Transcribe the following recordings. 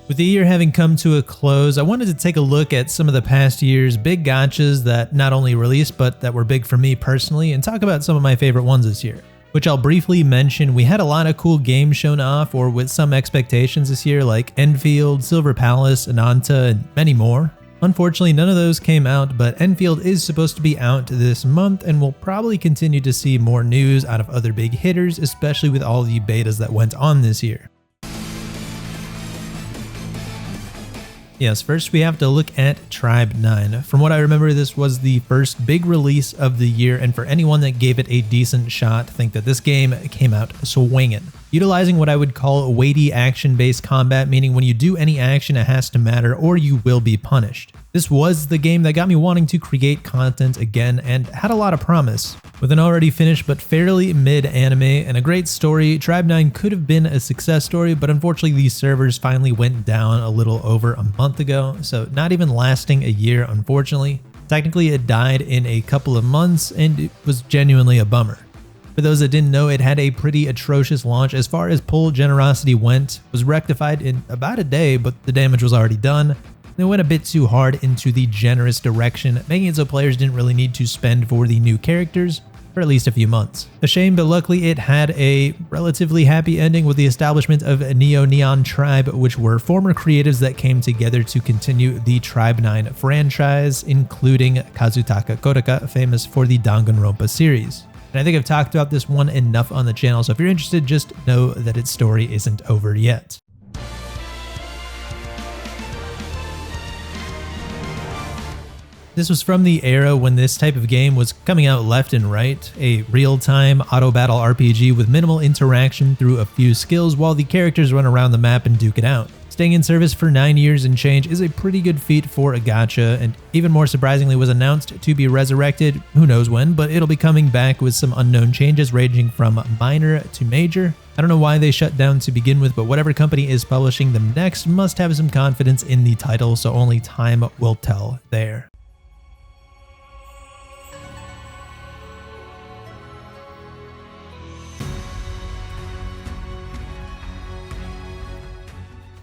With the year having come to a close, I wanted to take a look at some of the past year's big gachas that not only released, but that were big for me personally, and talk about some of my favorite ones this year. Which I'll briefly mention. We had a lot of cool games shown off or with some expectations this year, like Enfield, Silver Palace, Ananta, and many more. Unfortunately, none of those came out, but Enfield is supposed to be out this month, and we'll probably continue to see more news out of other big hitters, especially with all the betas that went on this year. Yes, first we have to look at Tribe 9. From what I remember, this was the first big release of the year, and for anyone that gave it a decent shot, think that this game came out swinging. Utilizing what I would call weighty action-based combat, meaning when you do any action it has to matter or you will be punished. This was the game that got me wanting to create content again and had a lot of promise. With an already finished but fairly mid anime and a great story, Tribe 9 could have been a success story, but unfortunately these servers finally went down a little over a month ago, so not even lasting a year unfortunately. Technically it died in a couple of months and it was genuinely a bummer. For those that didn't know, it had a pretty atrocious launch as far as pull generosity went, was rectified in about a day, but the damage was already done. They went a bit too hard into the generous direction, making it so players didn't really need to spend for the new characters for at least a few months. A shame, but luckily it had a relatively happy ending with the establishment of Neo Neon Tribe, which were former creatives that came together to continue the Tribe 9 franchise, including Kazutaka Kodaka, famous for the Danganronpa series. And I think I've talked about this one enough on the channel, so if you're interested, just know that its story isn't over yet. This was from the era when this type of game was coming out left and right, a real-time auto-battle RPG with minimal interaction through a few skills while the characters run around the map and duke it out. Staying in service for 9 years and change is a pretty good feat for a gacha, and even more surprisingly was announced to be resurrected, who knows when, but it'll be coming back with some unknown changes ranging from minor to major. I don't know why they shut down to begin with, but whatever company is publishing them next must have some confidence in the title, so only time will tell there.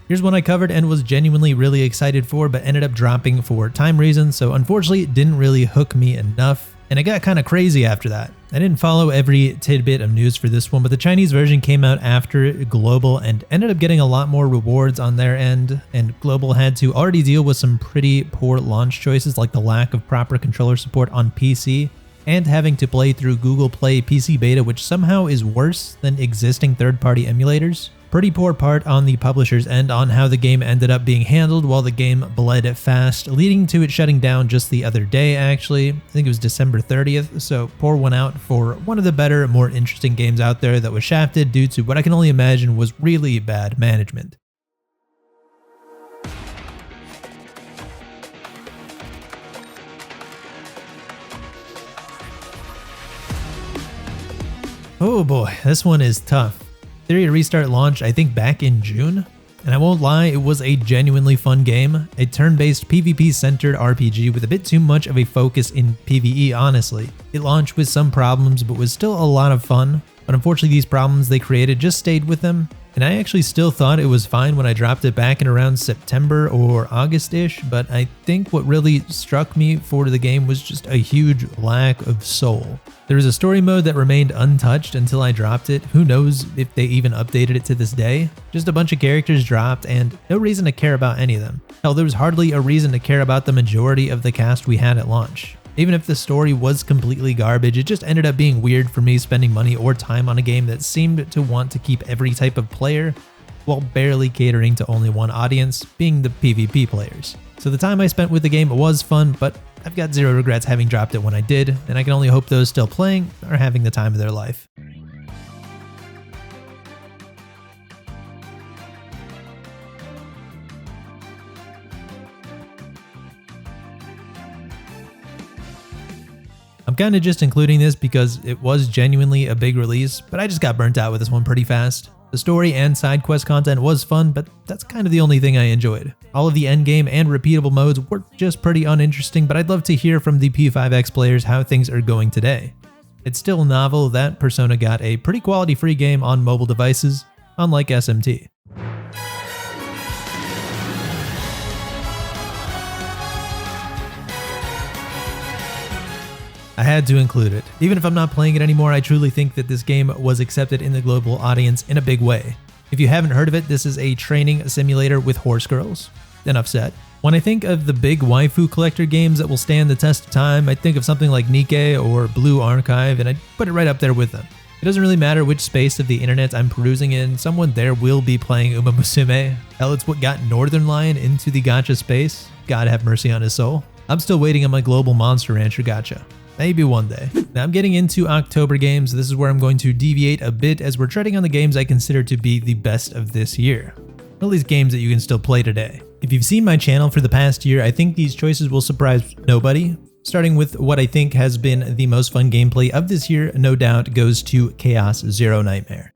Here's one I covered and was genuinely really excited for, but ended up dropping for time reasons, so unfortunately it didn't really hook me enough, and it got kind of crazy after that. I didn't follow every tidbit of news for this one, but the Chinese version came out after Global and ended up getting a lot more rewards on their end, and Global had to already deal with some pretty poor launch choices like the lack of proper controller support on PC, and having to play through Google Play PC Beta, which somehow is worse than existing third-party emulators. Pretty poor part on the publisher's end on how the game ended up being handled while the game bled fast, leading to it shutting down just the other day actually. I think it was December 30th, so pour one out for one of the better, more interesting games out there that was shafted due to what I can only imagine was really bad management. Oh boy, this one is tough. Theory to Restart launched, I think, back in June, and I won't lie, it was a genuinely fun game, a turn-based PvP-centered RPG with a bit too much of a focus in PvE, honestly. It launched with some problems, but was still a lot of fun, but unfortunately these problems they created just stayed with them, and I actually still thought it was fine when I dropped it back in around September or August-ish, but I think what really struck me for the game was just a huge lack of soul. There was a story mode that remained untouched until I dropped it. Who knows if they even updated it to this day? Just a bunch of characters dropped and no reason to care about any of them. Hell, there was hardly a reason to care about the majority of the cast we had at launch. Even if the story was completely garbage, it just ended up being weird for me spending money or time on a game that seemed to want to keep every type of player while barely catering to only one audience, being the PvP players. So the time I spent with the game was fun, but I've got zero regrets having dropped it when I did, and I can only hope those still playing are having the time of their life. I'm kind of just including this because it was genuinely a big release, but I just got burnt out with this one pretty fast. The story and side quest content was fun, but that's kind of the only thing I enjoyed. All of the endgame and repeatable modes were just pretty uninteresting, but I'd love to hear from the P5X players how things are going today. It's still novel that Persona got a pretty quality free game on mobile devices, unlike SMT. I had to include it. Even if I'm not playing it anymore, I truly think that this game was accepted in the global audience in a big way. If you haven't heard of it, this is a training simulator with horse girls. Enough said. When I think of the big waifu collector games that will stand the test of time, I think of something like Nikke or Blue Archive, and I put it right up there with them. It doesn't really matter which space of the internet I'm perusing in, someone there will be playing Uma Musume. Hell, it's what got Northern Lion into the gacha space. God have mercy on his soul. I'm still waiting on my global Monster Rancher gacha. Maybe one day. Now I'm getting into October games. This is where I'm going to deviate a bit as we're treading on the games I consider to be the best of this year. At least games that you can still play today. If you've seen my channel for the past year, I think these choices will surprise nobody. Starting with what I think has been the most fun gameplay of this year, no doubt goes to Chaos Zero Nightmare.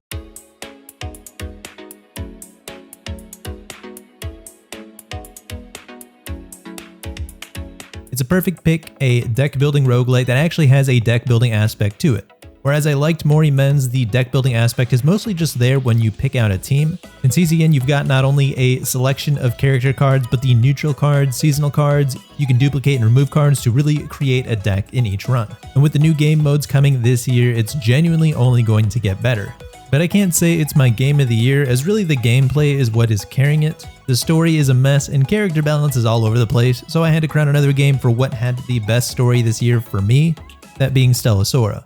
It's a perfect pick, a deck building roguelite that actually has a deck building aspect to it. Whereas I liked Mori Men's, the deck building aspect is mostly just there when you pick out a team. In CZN, you've got not only a selection of character cards, but the neutral cards, seasonal cards, you can duplicate and remove cards to really create a deck in each run. And with the new game modes coming this year, it's genuinely only going to get better. But I can't say it's my game of the year, as really the gameplay is what is carrying it. The story is a mess and character balance is all over the place, so I had to crown another game for what had the best story this year for me, that being Stellasora.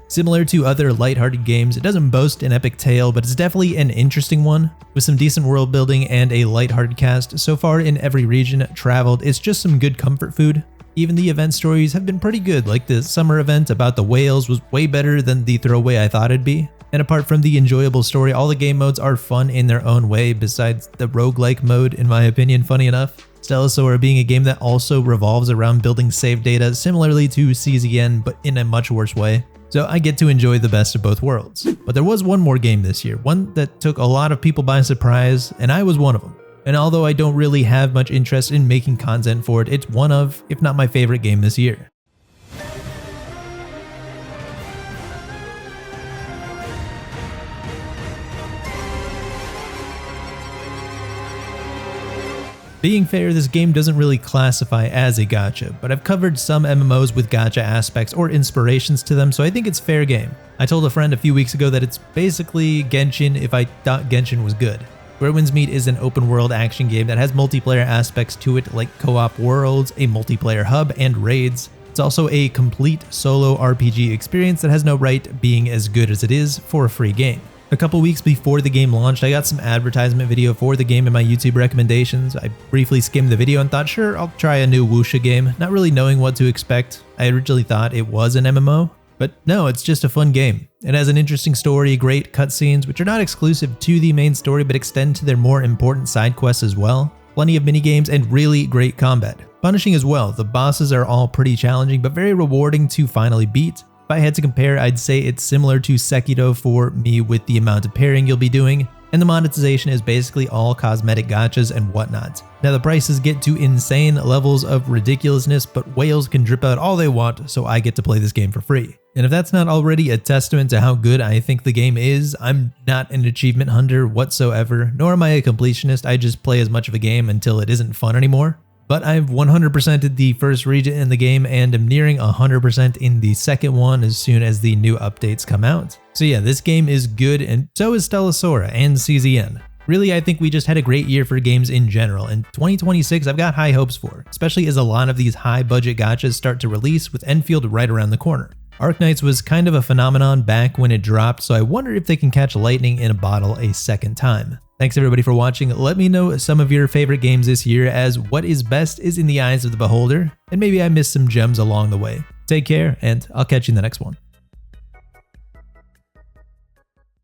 Similar to other lighthearted games, it doesn't boast an epic tale, but it's definitely an interesting one, with some decent world building and a lighthearted cast. So far in every region traveled, it's just some good comfort food. Even the event stories have been pretty good, like the summer event about the whales was way better than the throwaway I thought it'd be. And apart from the enjoyable story, all the game modes are fun in their own way, besides the roguelike mode, in my opinion, funny enough. Stellasora being a game that also revolves around building save data, similarly to CZN, but in a much worse way. So I get to enjoy the best of both worlds. But there was one more game this year, one that took a lot of people by surprise, and I was one of them. And although I don't really have much interest in making content for it, it's one of, if not my favorite game this year. Being fair, this game doesn't really classify as a gacha, but I've covered some MMOs with gacha aspects or inspirations to them, so I think it's fair game. I told a friend a few weeks ago that it's basically Genshin if I thought Genshin was good. Where Winds Meet is an open world action game that has multiplayer aspects to it like co-op worlds, a multiplayer hub, and raids. It's also a complete solo RPG experience that has no right being as good as it is for a free game. A couple weeks before the game launched, I got some advertisement video for the game in my YouTube recommendations. I briefly skimmed the video and thought, sure, I'll try a new wuxia game, not really knowing what to expect. I originally thought it was an MMO, but no, it's just a fun game. It has an interesting story, great cutscenes, which are not exclusive to the main story but extend to their more important side quests as well. Plenty of minigames and really great combat. Punishing as well, the bosses are all pretty challenging but very rewarding to finally beat. If I had to compare, I'd say it's similar to Sekiro for me with the amount of pairing you'll be doing, and the monetization is basically all cosmetic gachas and whatnot. Now the prices get to insane levels of ridiculousness, but whales can drip out all they want, so I get to play this game for free. And if that's not already a testament to how good I think the game is, I'm not an achievement hunter whatsoever, nor am I a completionist. I just play as much of a game until it isn't fun anymore. But I've 100%ed the first region in the game and am nearing 100% in the second one as soon as the new updates come out. So yeah, this game is good, and so is Stellasora and CZN. Really, I think we just had a great year for games in general, and 2026 I've got high hopes for, especially as a lot of these high budget gachas start to release with Enfield right around the corner. Arknights was kind of a phenomenon back when it dropped, so I wonder if they can catch lightning in a bottle a second time. Thanks everybody for watching. Let me know some of your favorite games this year, as what is best is in the eyes of the beholder, and maybe I missed some gems along the way. Take care, and I'll catch you in the next one.